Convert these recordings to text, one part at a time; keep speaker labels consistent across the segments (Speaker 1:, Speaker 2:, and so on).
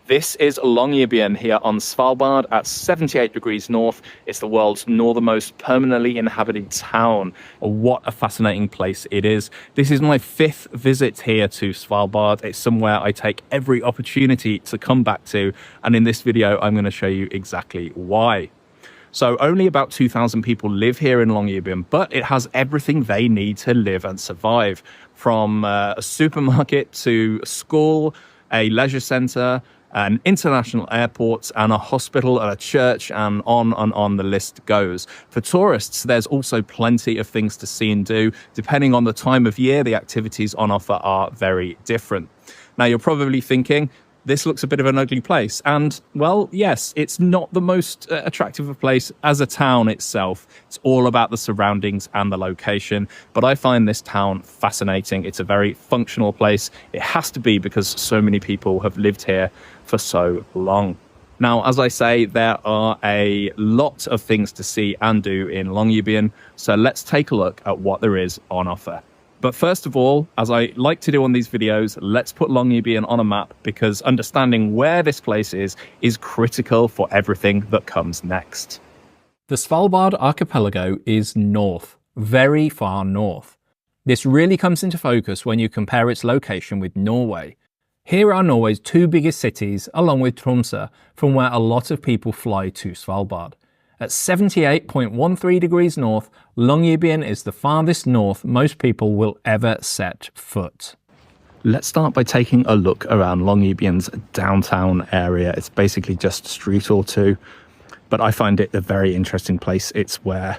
Speaker 1: This is Longyearbyen here on Svalbard at 78 degrees north. It's the world's northernmost permanently inhabited town. What a fascinating place it is. This is my 5th visit here to Svalbard. It's somewhere I take every opportunity to come back to, and in this video I'm going to show you exactly why. So only about 2,000 people live here in Longyearbyen, but it has everything they need to live and survive, from a supermarket to a school, a leisure centre, an international airport, and a hospital and a church, and on the list goes. For tourists, there's also plenty of things to see and do. Depending on the time of year, the activities on offer are very different. Now, you're probably thinking, this looks a bit of an ugly place. And, well, yes, it's not the most attractive of a place as a town itself. It's all about the surroundings and the location. But I find this town fascinating. It's a very functional place. It has to be because so many people have lived here for so long. Now, as I say, there are a lot of things to see and do in Longyearbyen. So let's take a look at what there is on offer. But first of all, as I like to do on these videos, let's put Longyearbyen on a map, because understanding where this place is critical for everything that comes next.
Speaker 2: The Svalbard archipelago is north, very far north. This really comes into focus when you compare its location with Norway. Here are Norway's 2 biggest cities, along with Tromsø, from where a lot of people fly to Svalbard. At 78.13 degrees north, Longyearbyen is the farthest north most people will ever set foot.
Speaker 1: Let's start by taking a look around Longyearbyen's downtown area. It's basically just a street or two, but I find it a very interesting place. It's where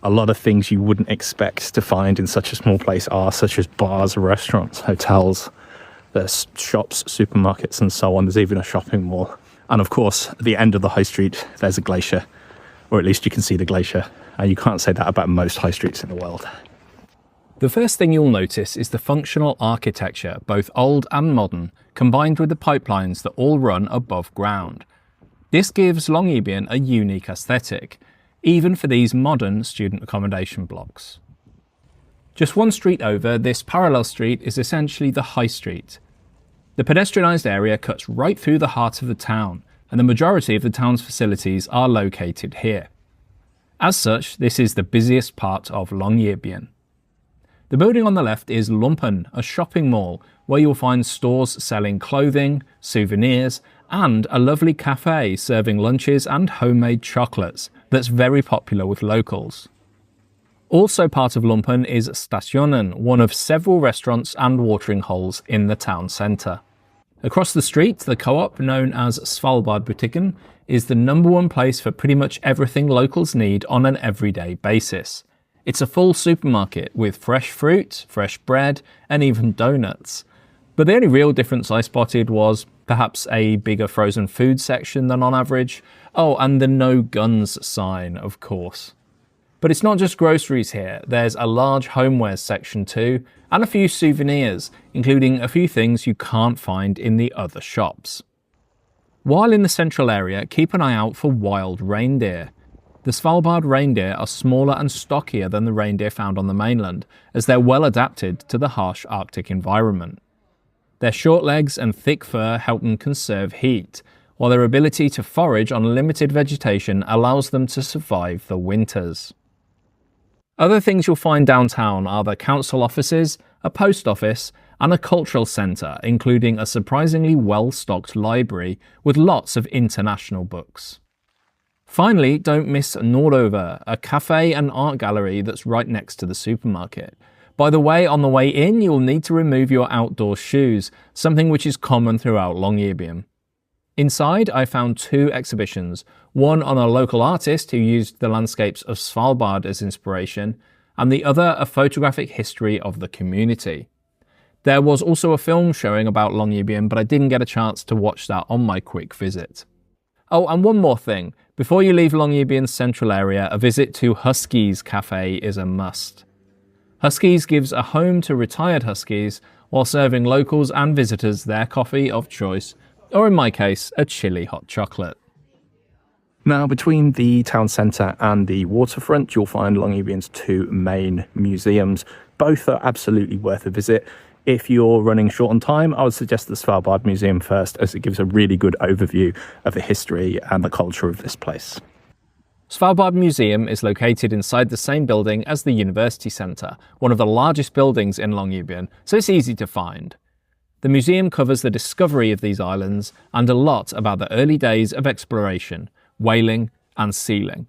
Speaker 1: a lot of things you wouldn't expect to find in such a small place are, such as bars, restaurants, hotels. There's shops, supermarkets, and so on. There's even a shopping mall. And of course, at the end of the high street, there's a glacier. Or at least you can see the glacier. And you can't say that about most high streets in the world.
Speaker 2: The first thing you'll notice is the functional architecture, both old and modern, combined with the pipelines that all run above ground. This gives Longyearbyen a unique aesthetic, even for these modern student accommodation blocks. Just one street over, this parallel street is essentially the high street. The pedestrianised area cuts right through the heart of the town, and the majority of the town's facilities are located here. As such, this is the busiest part of Longyearbyen. The building on the left is Longyearbyen, a shopping mall where you'll find stores selling clothing, souvenirs, and a lovely cafe serving lunches and homemade chocolates that's very popular with locals. Also part of Longyearbyen is Stationen, one of several restaurants and watering holes in the town centre. Across the street, the co-op, known as Svalbard Butikken, is the #1 place for pretty much everything locals need on an everyday basis. It's a full supermarket with fresh fruit, fresh bread, and even donuts. But the only real difference I spotted was perhaps a bigger frozen food section than on average. Oh, and the no guns sign, of course. But it's not just groceries here. There's a large homewares section too, and a few souvenirs, including a few things you can't find in the other shops. While in the central area, keep an eye out for wild reindeer. The Svalbard reindeer are smaller and stockier than the reindeer found on the mainland, as they're well adapted to the harsh Arctic environment. Their short legs and thick fur help them conserve heat, while their ability to forage on limited vegetation allows them to survive the winters. Other things you'll find downtown are the council offices, a post office, and a cultural centre, including a surprisingly well-stocked library with lots of international books. Finally, don't miss Nordover, a cafe and art gallery that's right next to the supermarket. By the way, on the way in, you'll need to remove your outdoor shoes, something which is common throughout Longyearbyen. Inside, I found 2 exhibitions, one on a local artist who used the landscapes of Svalbard as inspiration, and the other a photographic history of the community. There was also a film showing about Longyearbyen, but I didn't get a chance to watch that on my quick visit. Oh, and one more thing. Before you leave Longyearbyen's central area, a visit to Huskies Cafe is a must. Huskies gives a home to retired Huskies while serving locals and visitors their coffee of choice, or in my case, a chilly hot chocolate.
Speaker 1: Now, between the town centre and the waterfront, you'll find Longyearbyen's 2 main museums. Both are absolutely worth a visit. If you're running short on time, I would suggest the Svalbard Museum first, as it gives a really good overview of the history and the culture of this place.
Speaker 2: Svalbard Museum is located inside the same building as the University Centre, one of the largest buildings in Longyearbyen, so it's easy to find. The museum covers the discovery of these islands and a lot about the early days of exploration, whaling and sealing.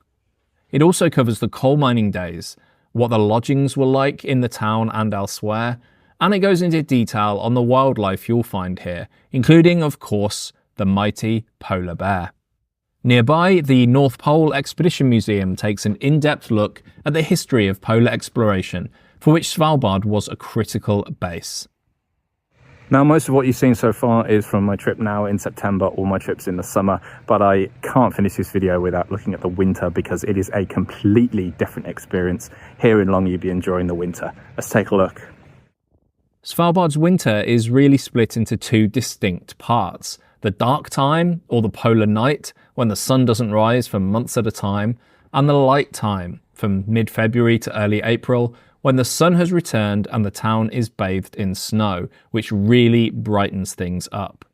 Speaker 2: It also covers the coal mining days, what the lodgings were like in the town and elsewhere, and it goes into detail on the wildlife you'll find here, including, of course, the mighty polar bear. Nearby, the North Pole Expedition Museum takes an in-depth look at the history of polar exploration, for which Svalbard was a critical base.
Speaker 1: Now, most of what you've seen so far is from my trip now in September or my trips in the summer, but I can't finish this video without looking at the winter because it is a completely different experience here in Longyearbyen during the winter. Let's take a look.
Speaker 2: Svalbard's winter is really split into two distinct parts. The dark time, or the polar night, when the sun doesn't rise for months at a time, and the light time, from mid-February to early April, when the sun has returned and the town is bathed in snow, which really brightens things up.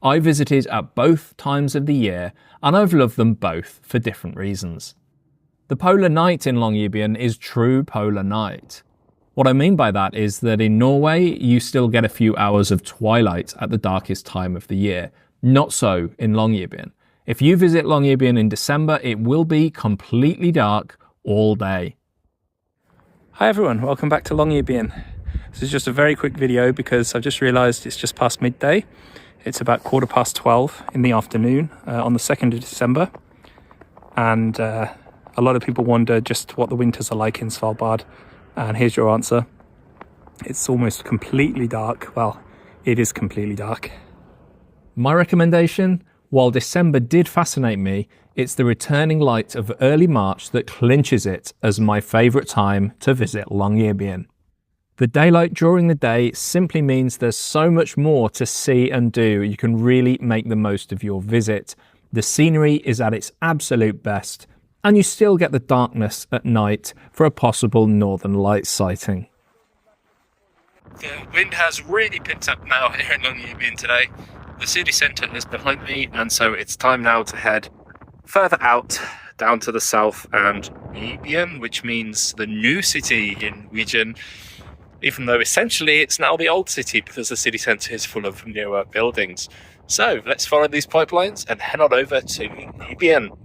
Speaker 2: I visited at both times of the year, and I've loved them both for different reasons. The polar night in Longyearbyen is true polar night. What I mean by that is that in Norway, you still get a few hours of twilight at the darkest time of the year. Not so in Longyearbyen. If you visit Longyearbyen in December, it will be completely dark all day.
Speaker 1: Hi everyone, welcome back to Longyearbyen. This is just a very quick video because I've just realised it's just past midday. It's about 12:15 in the afternoon on the 2nd of December. And a lot of people wonder just what the winters are like in Svalbard. And here's your answer. It's almost completely dark. Well, it is completely dark.
Speaker 2: My recommendation? While December did fascinate me, it's the returning light of early March that clinches it as my favourite time to visit Longyearbyen. The daylight during the day simply means there's so much more to see and do. You can really make the most of your visit. The scenery is at its absolute best, and you still get the darkness at night for a possible northern light sighting.
Speaker 1: The wind has really picked up now here in Longyearbyen today. The city centre is behind me, and so it's time now to head further out, down to the south, and Nybyen, which means the new city in Norwegian, even though essentially it's now the old city because the city centre is full of newer buildings. So let's follow these pipelines and head on over to Nybyen.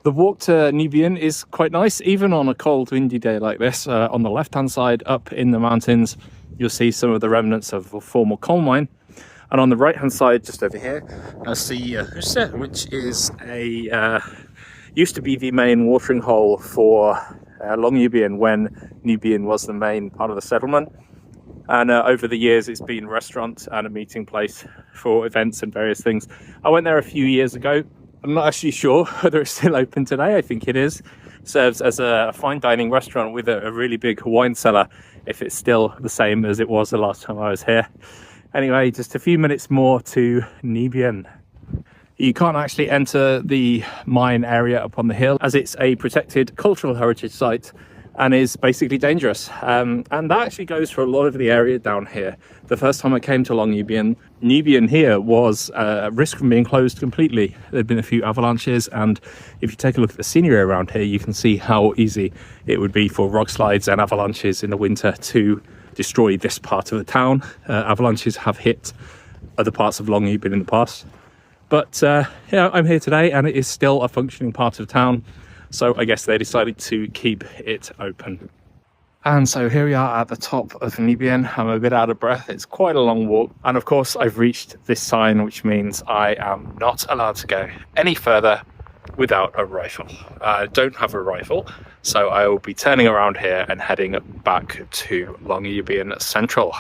Speaker 1: The walk to Nybyen is quite nice, even on a cold, windy day like this. On the left-hand side, up in the mountains, you'll see some of the remnants of a former coal mine. And on the right-hand side, just over here, I see Huset, which is used to be the main watering hole for Longyearbyen when Nybyen was the main part of the settlement. And over the years, it's been a restaurant and a meeting place for events and various things. I went there a few years ago. I'm not actually sure whether it's still open today. I think it is. Serves as a fine dining restaurant with a really big wine cellar, if it's still the same as it was the last time I was here. Anyway, just a few minutes more to Nybyen. You can't actually enter the mine area up on the hill as it's a protected cultural heritage site and is basically dangerous. And that actually goes for a lot of the area down here. The first time I came to Longyearbyen, Nybyen here was at risk from being closed completely. There'd been a few avalanches, and if you take a look at the scenery around here, you can see how easy it would be for rock slides and avalanches in the winter to destroy this part of the town. Avalanches have hit other parts of Longyearbyen in the past. But I'm here today and it is still a functioning part of town. So I guess they decided to keep it open. And so here we are at the top of Nybyen. I'm a bit out of breath. It's quite a long walk. And of course, I've reached this sign, which means I am not allowed to go any further without a rifle. I don't have a rifle, so I will be turning around here and heading back to Longyearbyen Central.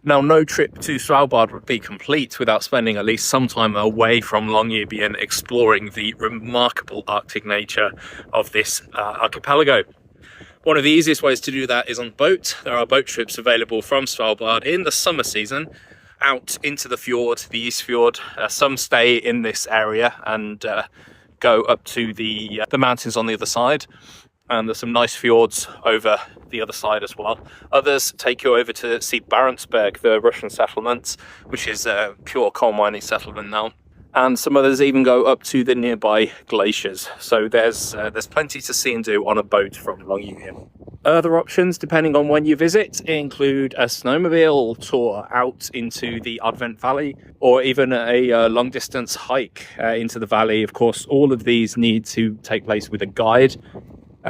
Speaker 1: Now, no trip to Svalbard would be complete without spending at least some time away from Longyearbyen exploring the remarkable Arctic nature of this archipelago. One of the easiest ways to do that is on boat. There are boat trips available from Svalbard in the summer season out into the fjord, the East Fjord. Some stay in this area and go up to the mountains on the other side. and there's some nice fjords over the other side as well. Others take you over to see Barentsburg, the Russian settlement, which is a pure coal mining settlement now. And some others even go up to the nearby glaciers. So there's plenty to see and do on a boat from Longyearbyen. Other options, depending on when you visit, include a snowmobile tour out into the Advent Valley, or even a long-distance hike into the valley. Of course, all of these need to take place with a guide.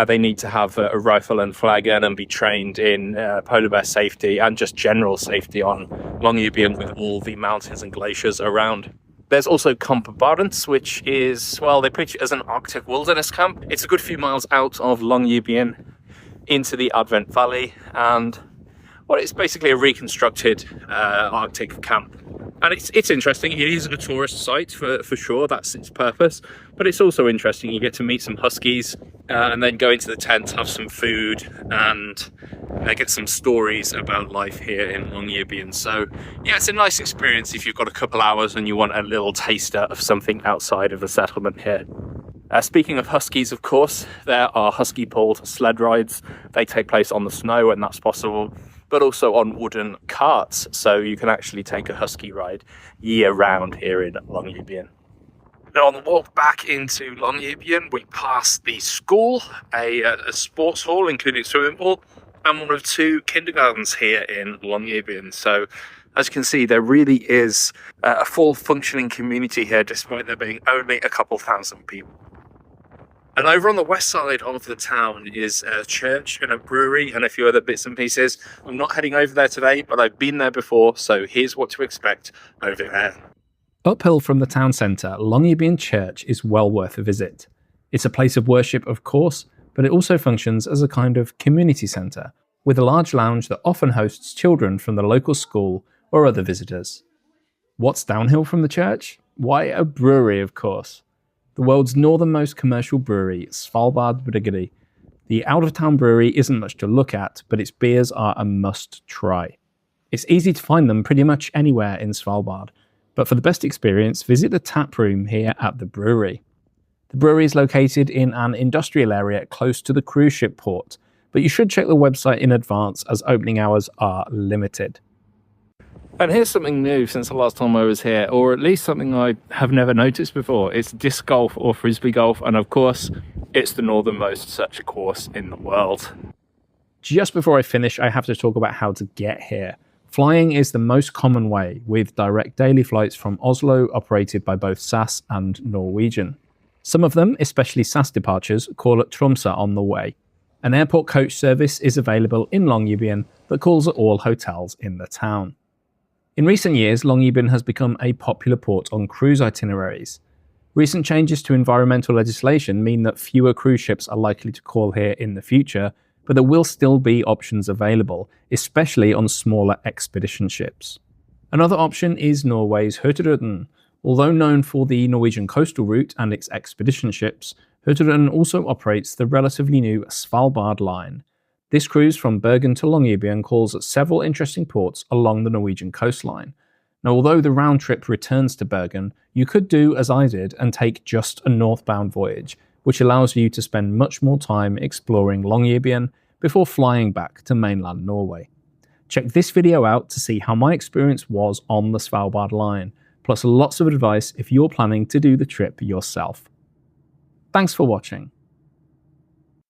Speaker 1: They need to have a rifle and flagon and be trained in polar bear safety and just general safety on Longyearbyen with all the mountains and glaciers around. There's also Camp Barents, which is, well, they preach it as an Arctic wilderness camp. It's a good few miles out of Longyearbyen into the Advent Valley, and well, it's basically a reconstructed Arctic camp. And it's interesting. It is a tourist site for sure. That's its purpose. But it's also interesting. You get to meet some huskies and then go into the tent, have some food, and get some stories about life here in Longyearbyen. So yeah, it's a nice experience if you've got a couple hours and you want a little taster of something outside of the settlement here. Speaking of huskies, of course, there are husky-pulled sled rides. They take place on the snow, and that's possible, but also on wooden carts, so you can actually take a husky ride year-round here in Longyearbyen. Now, on the walk back into Longyearbyen, we pass the school, a sports hall, including swimming pool, and one of two kindergartens here in Longyearbyen. So, as you can see, there really is a full functioning community here, despite there being only a couple thousand people. And over on the west side of the town is a church and a brewery and a few other bits and pieces. I'm not heading over there today, but I've been there before, so here's what to expect over there.
Speaker 2: Uphill from the town centre, Longyearbyen Church is well worth a visit. It's a place of worship, of course, but it also functions as a kind of community centre, with a large lounge that often hosts children from the local school or other visitors. What's downhill from the church? Why, a brewery, of course. The world's northernmost commercial brewery, Svalbard Brewery. The out-of-town brewery isn't much to look at, but its beers are a must-try. It's easy to find them pretty much anywhere in Svalbard, but for the best experience, visit the tap room here at the brewery. The brewery is located in an industrial area close to the cruise ship port, but you should check the website in advance as opening hours are limited.
Speaker 1: And here's something new since the last time I was here, or at least something I have never noticed before. It's disc golf or frisbee golf, and of course, it's the northernmost such a course in the world.
Speaker 2: Just before I finish, I have to talk about how to get here. Flying is the most common way, with direct daily flights from Oslo operated by both SAS and Norwegian. Some of them, especially SAS departures, call at Tromsø on the way. An airport coach service is available in Longyearbyen that calls at all hotels in the town. In recent years, Longyearbyen has become a popular port on cruise itineraries. Recent changes to environmental legislation mean that fewer cruise ships are likely to call here in the future, but there will still be options available, especially on smaller expedition ships. Another option is Norway's Hurtigruten. Although known for the Norwegian coastal route and its expedition ships, Hurtigruten also operates the relatively new Svalbard line. This cruise from Bergen to Longyearbyen calls at several interesting ports along the Norwegian coastline. Now, although the round trip returns to Bergen, you could do as I did and take just a northbound voyage, which allows you to spend much more time exploring Longyearbyen before flying back to mainland Norway. Check this video out to see how my experience was on the Svalbard line, plus lots of advice if you're planning to do the trip yourself. Thanks for watching.